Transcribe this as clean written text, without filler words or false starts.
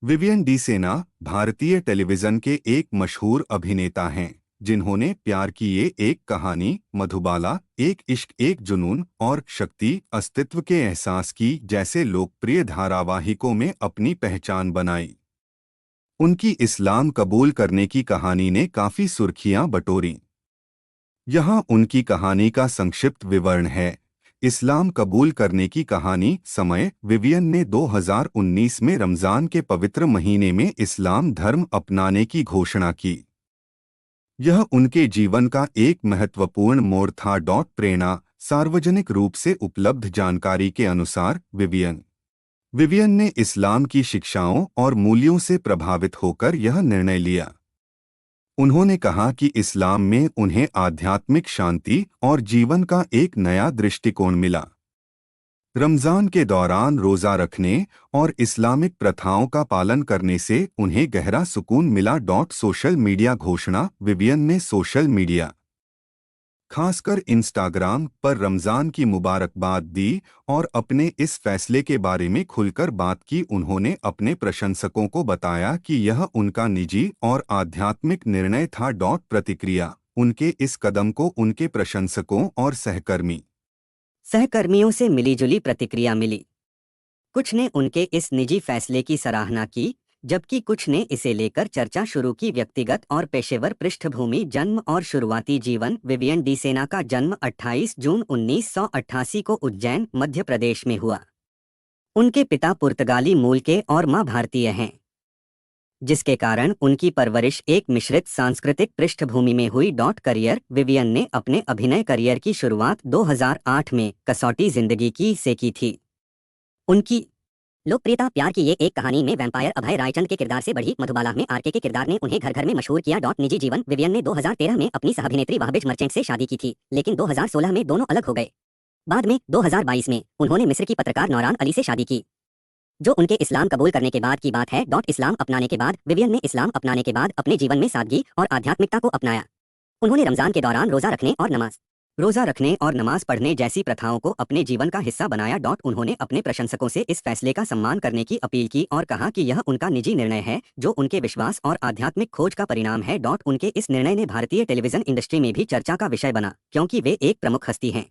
Vivian D सेना भारतीय television के एक मशहूर अभिनेता हैं जिन्होंने प्यार की ये एक कहानी, मधुबाला, एक इश्क एक जुनून और शक्ति अस्तित्व के एहसास की जैसे लोकप्रिय धारावाहिकों में अपनी पहचान बनाई। उनकी इस्लाम कबूल करने की कहानी ने काफी सुर्खियां बटोरी। यहाँ उनकी कहानी का संक्षिप्त विवरण है। इस्लाम कबूल करने की कहानी। समय: विवियन ने 2019 में रमज़ान के पवित्र महीने में इस्लाम धर्म अपनाने की घोषणा की। यह उनके जीवन का एक महत्वपूर्ण मोड़ था। प्रेरणा: सार्वजनिक रूप से उपलब्ध जानकारी के अनुसार विवियन ने इस्लाम की शिक्षाओं और मूल्यों से प्रभावित होकर यह निर्णय लिया। उन्होंने कहा कि इस्लाम में उन्हें आध्यात्मिक शांति और जीवन का एक नया दृष्टिकोण मिला। रमज़ान के दौरान रोज़ा रखने और इस्लामिक प्रथाओं का पालन करने से उन्हें गहरा सुकून मिला। सोशल मीडिया घोषणा: विवियन ने सोशल मीडिया, खासकर इंस्टाग्राम पर रमज़ान की मुबारकबाद दी और अपने इस फैसले के बारे में खुलकर बात की। उन्होंने अपने प्रशंसकों को बताया कि यह उनका निजी और आध्यात्मिक निर्णय था। प्रतिक्रिया: उनके इस कदम को उनके प्रशंसकों और सहकर्मियों से मिलीजुली प्रतिक्रिया मिली। कुछ ने उनके इस निजी फैसले की सराहना की, जबकि कुछ ने इसे लेकर चर्चा शुरू की। व्यक्तिगत और पेशेवर पृष्ठभूमि: जन्म और शुरुआती जीवन। विवियन डी सेना का जन्म 28 जून 1988 को उज्जैन, मध्य प्रदेश में हुआ। उनके पिता पुर्तगाली मूल के और मां भारतीय हैं, जिसके कारण उनकी परवरिश एक मिश्रित सांस्कृतिक पृष्ठभूमि में हुई। करियर: विवियन ने अपने अभिनय करियर की शुरुआत 2008 में कसौटी जिंदगी की से की थी। उनकी लोकप्रियता प्यार की ये एक कहानी में वैम्पायर अभय रायचंद के किरदार से बढ़ी। मधुबाला में आरके के किरदार ने उन्हें घर घर में मशहूर किया। निजी जीवन: विवियन ने 2013 में अपनी सह-अभिनेत्री वहाबिज मर्चेंट से शादी की थी, लेकिन 2016 में दोनों अलग हो गए। बाद में 2022 में उन्होंने मिस्र की पत्रकार नौरान अली से शादी की, जो उनके इस्लाम कबूल करने के बाद की बात है। इस्लाम अपनाने के बाद: विवियन ने इस्लाम अपनाने के बाद अपने जीवन में सादगी और आध्यात्मिकता को अपनाया। उन्होंने रमजान के दौरान रोजा रखने और नमाज पढ़ने जैसी प्रथाओं को अपने जीवन का हिस्सा बनाया। उन्होंने अपने प्रशंसकों से इस फैसले का सम्मान करने की अपील की और कहा कि यह उनका निजी निर्णय है, जो उनके विश्वास और आध्यात्मिक खोज का परिणाम है। उनके इस निर्णय ने भारतीय टेलीविजन इंडस्ट्री में भी चर्चा का विषय बना, क्योंकि वे एक प्रमुख हस्ती हैं